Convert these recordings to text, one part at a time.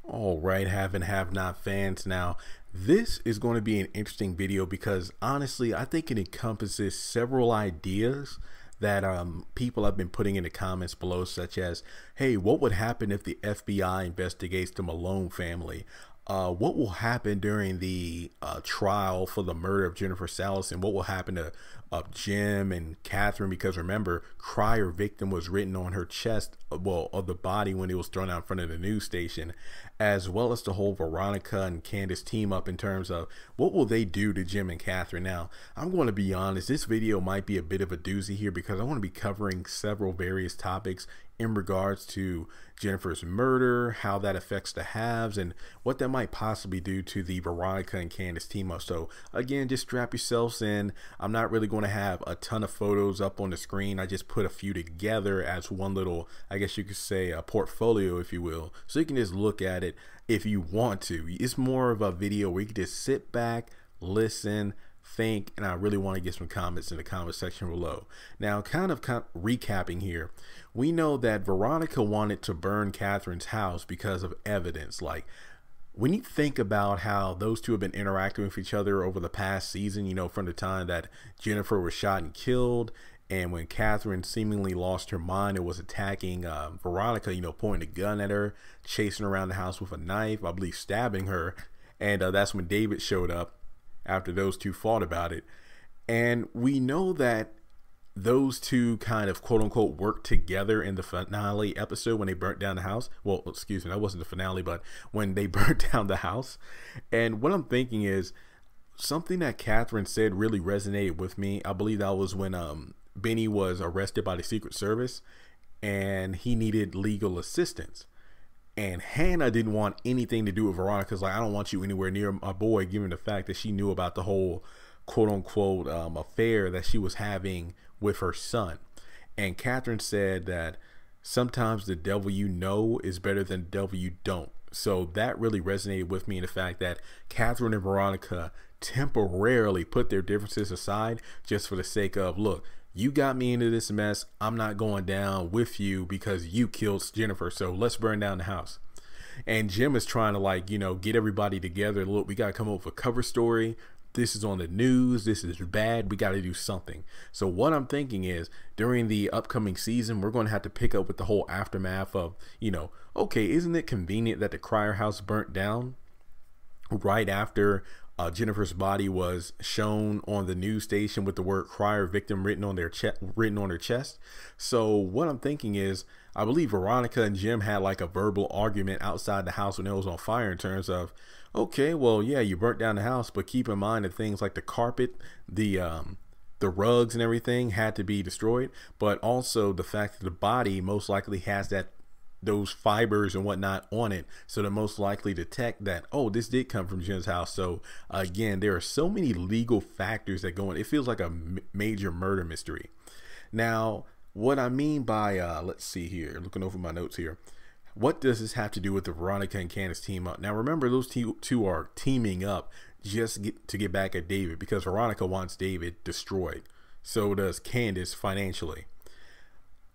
All right, have and have not fans. Now, this is going to be an interesting video because honestly, I think it encompasses several ideas that people have been putting in the comments below, such as, hey, what would happen if the FBI investigates the Malone family? What will happen during the trial for the murder of Jennifer Salas, and what will happen to Jim and Catherine? Because remember, crier victim was written on her chest, well, of the body when it was thrown out in front of the news station, as well as the whole Veronica and Candace team up in terms of what will they do to Jim and Catherine. Now, I'm going to be honest, this video might be a bit of a doozy here because I want to be covering several various topics in regards to Jennifer's murder, how that affects the halves, and what that might possibly do to the Veronica and Candace team up. So again, just strap yourselves in. I'm not really going to have a ton of photos up on the screen. I just put a few together as one little, I guess you could say, a portfolio, if you will, so you can just look at it if you want to. It's more of a video where you can just sit back, listen, think, and I really want to get some comments in the comment section below. Now, kind of recapping here, we know that Veronica wanted to burn Catherine's house because of evidence. Like, when you think about how those two have been interacting with each other over the past season, you know, from the time that Jennifer was shot and killed, and when Catherine seemingly lost her mind and was attacking Veronica, you know, pointing a gun at her, chasing around the house with a knife, I believe stabbing her, and that's when David showed up after those two fought about it. And we know that those two kind of quote unquote worked together in the finale episode when they burnt down the house. Well, excuse me, that wasn't the finale, but when they burnt down the house. And what I'm thinking is something that Catherine said really resonated with me. I believe that was when Benny was arrested by the Secret Service and he needed legal assistance. And Hannah didn't want anything to do with Veronica's like, I don't want you anywhere near my boy, given the fact that she knew about the whole quote unquote affair that she was having with her son. And Catherine said that sometimes the devil you know is better than the devil you don't. So that really resonated with me in the fact that Catherine and Veronica temporarily put their differences aside just for the sake of, look, you got me into this mess. I'm not going down with you because you killed Jennifer. So let's burn down the house. And Jim is trying to, like, you know, get everybody together. Look, we got to come up with a cover story. This is on the news. This is bad. We got to do something. So what I'm thinking is during the upcoming season, we're going to have to pick up with the whole aftermath of, you know, okay, isn't it convenient that the Crier house burnt down right after Jennifer's body was shown on the news station with the word crier victim written on her chest. So what I'm thinking is, I believe Veronica and Jim had like a verbal argument outside the house when it was on fire in terms of, okay, well, yeah, you burnt down the house, but keep in mind that things like the carpet, the rugs and everything had to be destroyed, but also the fact that the body most likely has those fibers and whatnot on it, so they're most likely detect that, oh, this did come from Jen's house. So again, there are so many legal factors that go in. It feels like a major murder mystery. Now, what I mean by let's see here, looking over my notes here, what does this have to do with the Veronica and Candace team up? Now remember, those two are teaming up just to get back at David, because Veronica wants David destroyed. So does Candace financially.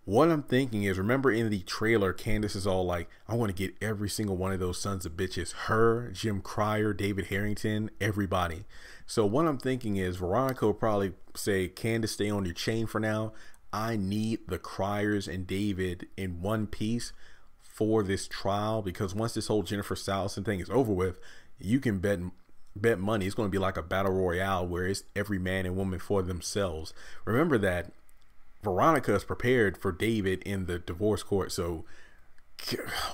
What I'm thinking is, remember in the trailer, Candace is all like, I want to get every single one of those sons of bitches. Her, Jim Crier, David Harrington, everybody. So what I'm thinking is Veronica will probably say, Candace, stay on your chain for now. I need the Criers and David in one piece for this trial, because once this whole Jennifer Salas thing is over with, you can bet money it's going to be like a battle royale where it's every man and woman for themselves. Remember that Veronica is prepared for David in the divorce court. So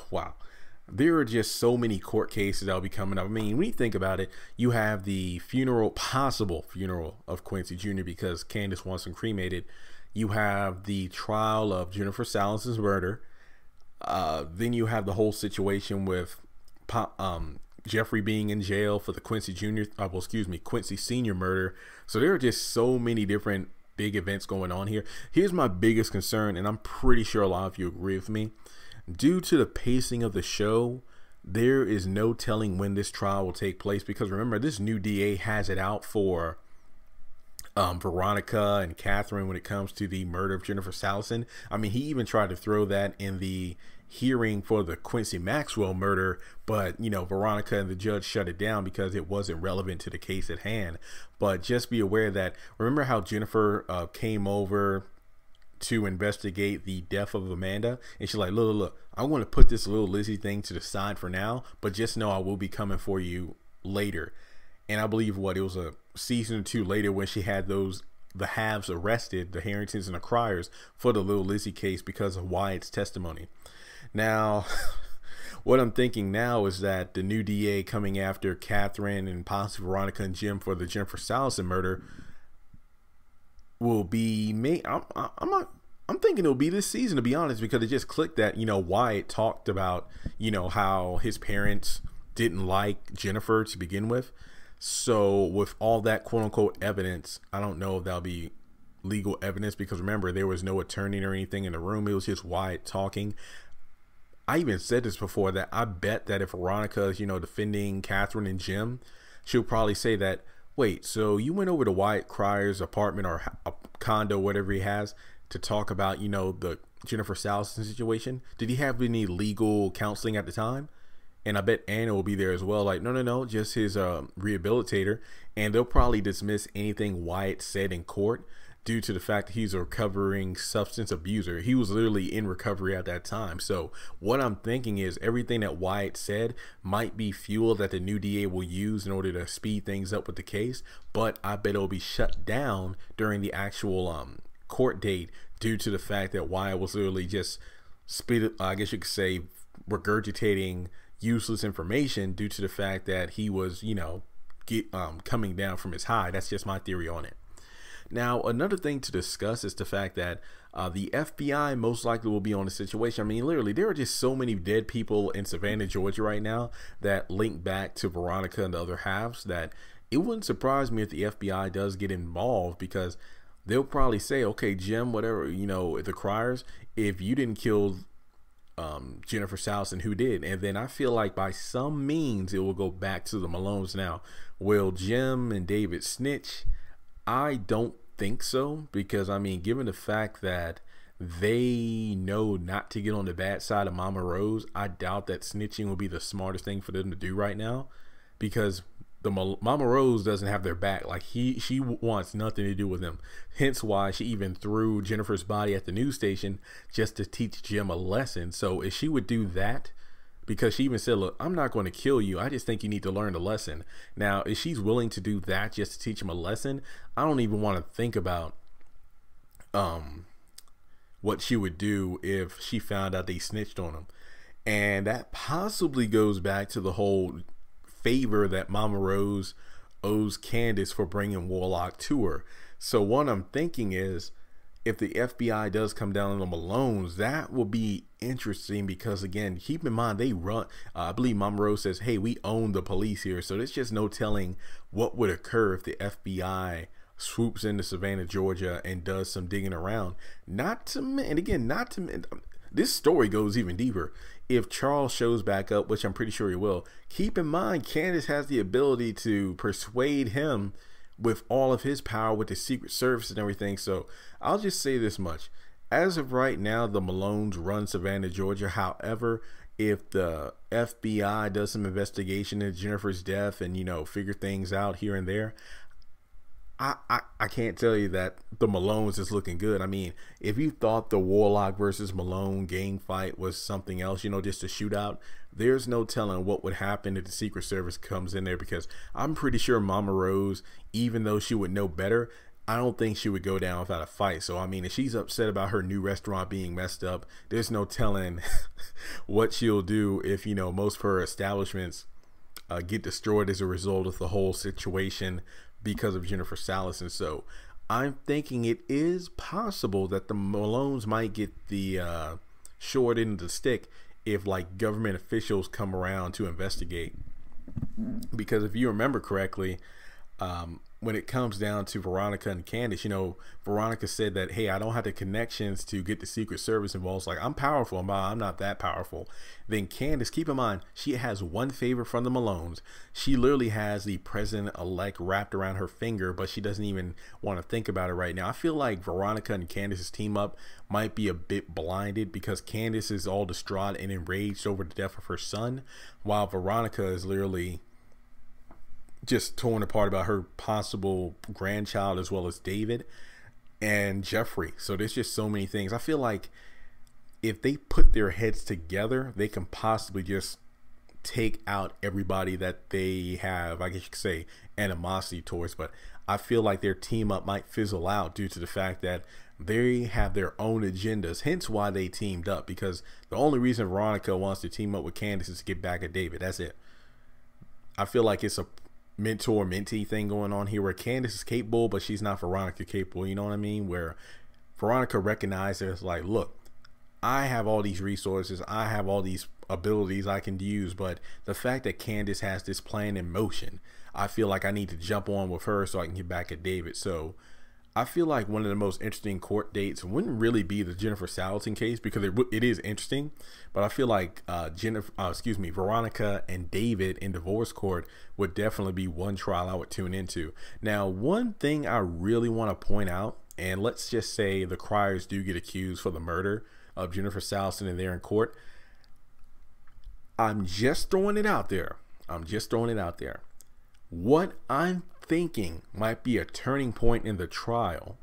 wow, there are just so many court cases that'll be coming up. I mean, when you think about it, you have the possible funeral of Quincy Jr. because Candace wants him cremated. You have the trial of Jennifer Salas's murder. Then you have the whole situation with Jeffrey being in jail for the Quincy Quincy Sr. murder. So there are just so many different big events going on here. Here's my biggest concern, and I'm pretty sure a lot of you agree with me. Due to the pacing of the show, there is no telling when this trial will take place, because remember, this new DA has it out for Veronica and Catherine when it comes to the murder of Jennifer Salas. I mean, he even tried to throw that in the hearing for the Quincy Maxwell murder, but you know, Veronica and the judge shut it down because it wasn't relevant to the case at hand. But just be aware that, remember how Jennifer came over to investigate the death of Amanda, and she's like, look, I want to put this little Lizzie thing to the side for now, but just know I will be coming for you later. And I believe it was a season or two later when she had the halves arrested, the Harringtons and the Criers, for the little Lizzie case because of Wyatt's testimony. Now, what I'm thinking now is that the new DA coming after Catherine and possibly Veronica and Jim for the Jennifer Salison murder will be I'm thinking it'll be this season, to be honest, because it just clicked that, you know, Wyatt talked about, you know, how his parents didn't like Jennifer to begin with. So with all that quote unquote evidence, I don't know if that'll be legal evidence, because remember, there was no attorney or anything in the room. It was just Wyatt talking. I even said this before, that I bet that if Veronica is, you know, defending Catherine and Jim, she'll probably say that, wait, so you went over to Wyatt Cryer's apartment or a condo, whatever he has, to talk about, you know, the Jennifer Salison situation? Did he have any legal counseling at the time? And I bet Anna will be there as well. Like, no, just his rehabilitator. And they'll probably dismiss anything Wyatt said in court due to the fact that he's a recovering substance abuser. He was literally in recovery at that time. So what I'm thinking is everything that Wyatt said might be fuel that the new DA will use in order to speed things up with the case. But I bet it'll be shut down during the actual court date due to the fact that Wyatt was literally just I guess you could say, regurgitating useless information due to the fact that he was, you know, coming down from his high. That's just my theory on it. Now, another thing to discuss is the fact that the FBI most likely will be on the situation. I mean, literally, there are just so many dead people in Savannah, Georgia right now that link back to Veronica and the other halves that it wouldn't surprise me if the FBI does get involved, because they'll probably say, okay, Jim, whatever, you know, the Criers, if you didn't kill Jennifer Salison, who did? And then I feel like by some means it will go back to the Malones. Now, will Jim and David snitch? I don't think so, because I mean, given the fact that they know not to get on the bad side of Mama Rose, I doubt that snitching will be the smartest thing for them to do right now, because the Mama Rose doesn't have their back. Like she wants nothing to do with them. Hence why she even threw Jennifer's body at the news station just to teach Jim a lesson. So if she would do that, because she even said, look, I'm not going to kill you, I just think you need to learn a lesson. Now, if she's willing to do that just to teach him a lesson, I don't even want to think about what she would do if she found out they snitched on him. And that possibly goes back to the whole favor that Mama Rose owes Candace for bringing Warlock to her. So what I'm thinking is, if the FBI does come down on the Malones, that will be interesting, because again, keep in mind, they run, I believe Mama Rose says, hey, we own the police here. So there's just no telling what would occur if the FBI swoops into Savannah, Georgia and does some digging around. This story goes even deeper. If Charles shows back up, which I'm pretty sure he will, keep in mind, Candace has the ability to persuade him with all of his power with the Secret Service and everything. So I'll just say this much. As of right now, the Malones run Savannah, Georgia. However, if the FBI does some investigation into Jennifer's death and, you know, figure things out here and there, I can't tell you that the Malones is looking good. I mean, if you thought the Warlock versus Malone gang fight was something else, you know, just a shootout, there's no telling what would happen if the Secret Service comes in there, because I'm pretty sure Mama Rose, even though she would know better, I don't think she would go down without a fight. So, I mean, if she's upset about her new restaurant being messed up, there's no telling what she'll do if, you know, most of her establishments get destroyed as a result of the whole situation because of Jennifer Salison. So I'm thinking it is possible that the Malones might get the short end of the stick if like government officials come around to investigate. Because if you remember correctly, when it comes down to Veronica and Candace, you know, Veronica said that, hey, I don't have the connections to get the Secret Service involved. It's like, I'm powerful, I'm not that powerful. Then Candace, keep in mind, she has one favor from the Malones. She literally has the president-elect wrapped around her finger, but she doesn't even want to think about it right now. I feel like Veronica and Candace's team up might be a bit blinded because Candace is all distraught and enraged over the death of her son, while Veronica is literally just torn apart about her possible grandchild, as well as David and Jeffrey. So there's just so many things. I feel like if they put their heads together, they can possibly just take out everybody that they have, I guess you could say, animosity towards. But I feel like their team up might fizzle out due to the fact that they have their own agendas, hence why they teamed up, because the only reason Veronica wants to team up with Candace is to get back at David. That's it. I feel like it's a mentor-mentee thing going on here where Candace is capable, but she's not Veronica capable. You know what I mean? Where Veronica recognizes, like, look, I have all these resources, I have all these abilities I can use, but the fact that Candace has this plan in motion, I feel like I need to jump on with her so I can get back at David. So I feel like one of the most interesting court dates wouldn't really be the Jennifer Salatin case, because it is interesting, but I feel like Veronica and David in divorce court would definitely be one trial I would tune into. Now, one thing I really want to point out, and let's just say the Cryers do get accused for the murder of Jennifer Salatin and they're in court. I'm just throwing it out there. What I'm thinking might be a turning point in the trial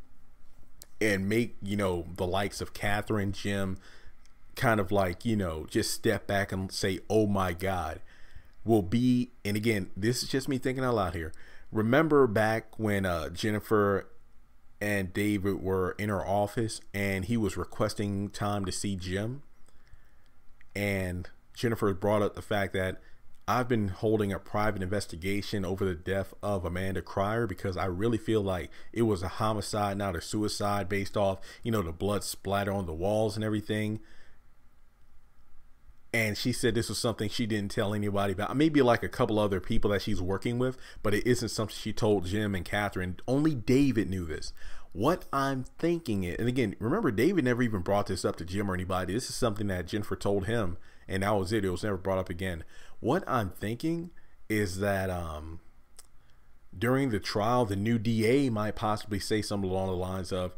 and make, you know, the likes of Catherine, Jim kind of like, you know, just step back and say, oh my God, will be, and again, this is just me thinking out loud here. Remember back when Jennifer and David were in her office and he was requesting time to see Jim, and Jennifer brought up the fact that I've been holding a private investigation over the death of Amanda Cryer because I really feel like it was a homicide, not a suicide, based off, you know, the blood splatter on the walls and everything. And she said this was something she didn't tell anybody about. Maybe like a couple other people that she's working with, but it isn't something she told Jim and Catherine. Only David knew this. What I'm thinking is, and again, remember, David never even brought this up to Jim or anybody. This is something that Jennifer told him, and that was it. It was never brought up again. What I'm thinking is that during the trial, the new DA might possibly say something along the lines of,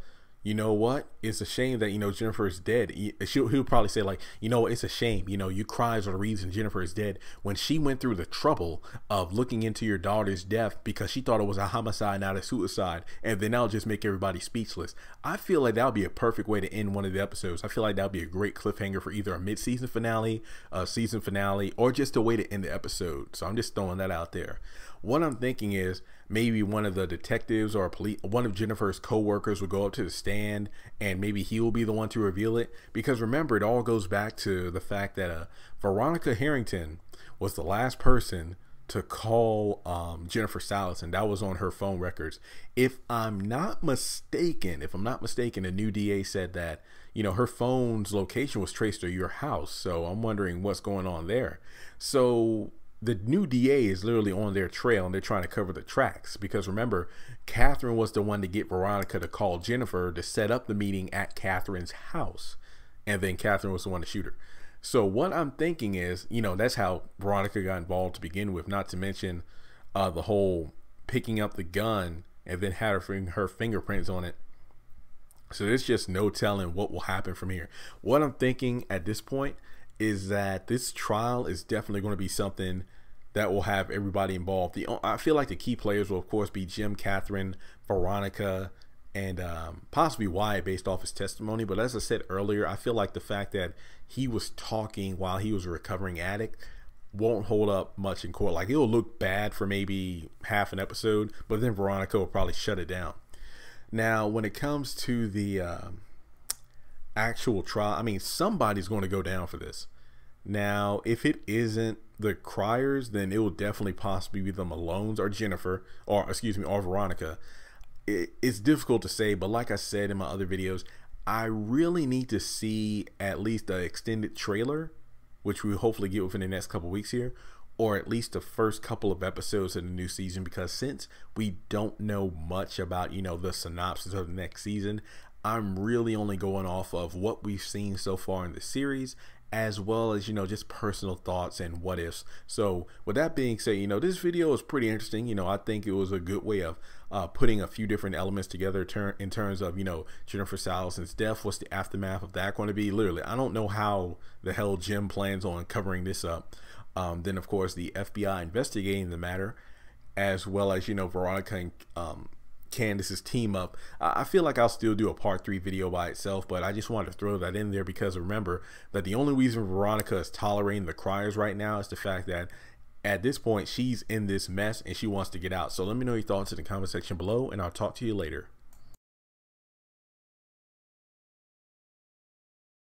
you know what, it's a shame that, you know, Jennifer is dead. He'll probably say, like, you know, it's a shame, you know, you cries are the reason Jennifer is dead, when she went through the trouble of looking into your daughter's death because she thought it was a homicide, not a suicide, and then that'll just make everybody speechless. I feel like that would be a perfect way to end one of the episodes. I feel like that would be a great cliffhanger for either a mid-season finale, a season finale, or just a way to end the episode. So I'm just throwing that out there. What I'm thinking is maybe one of the detectives or one of Jennifer's co-workers would go up to the stand and maybe he will be the one to reveal it. Because remember, it all goes back to the fact that Veronica Harrington was the last person to call Jennifer Salatin. That was on her phone records. If I'm not mistaken, the new DA said that, you know, her phone's location was traced to your house. So I'm wondering what's going on there. So the new DA is literally on their trail and they're trying to cover the tracks, because remember, Catherine was the one to get Veronica to call Jennifer to set up the meeting at Catherine's house, and then Catherine was the one to shoot her. So what I'm thinking is, you know, that's how Veronica got involved to begin with, not to mention the whole picking up the gun and then had her fingerprints on it. So there's just no telling what will happen from here. What I'm thinking at this point is that this trial is definitely going to be something that will have everybody involved. I feel like the key players will, of course, be Jim, Catherine, Veronica, and possibly Wyatt based off his testimony. But as I said earlier, I feel like the fact that he was talking while he was a recovering addict won't hold up much in court. Like, it'll look bad for maybe half an episode, but then Veronica will probably shut it down. Now, when it comes to the actual trial, I mean, somebody's going to go down for this. Now, if it isn't the Cryers, then it will definitely possibly be the Malones or Jennifer, or Veronica. It's difficult to say, but like I said in my other videos, I really need to see at least the extended trailer, which we'll hopefully get within the next couple weeks here, or at least the first couple of episodes of the new season, because since we don't know much about, you know, the synopsis of the next season, I'm really only going off of what we've seen so far in the series, as well as, you know, just personal thoughts and what ifs. So with that being said, you know, this video is pretty interesting. You know, I think it was a good way of putting a few different elements together in terms of, you know, Jennifer Sallison's death. What's the aftermath of that going to be? Literally, I don't know how the hell Jim plans on covering this up. Then of course the FBI investigating the matter, as well as, you know, Veronica and Candace's team up. I feel like I'll still do a part 3 video by itself, but I just wanted to throw that in there because remember that the only reason Veronica is tolerating the criers right now is the fact that at this point she's in this mess and she wants to get out. So let me know your thoughts in the comment section below, and I'll talk to you later.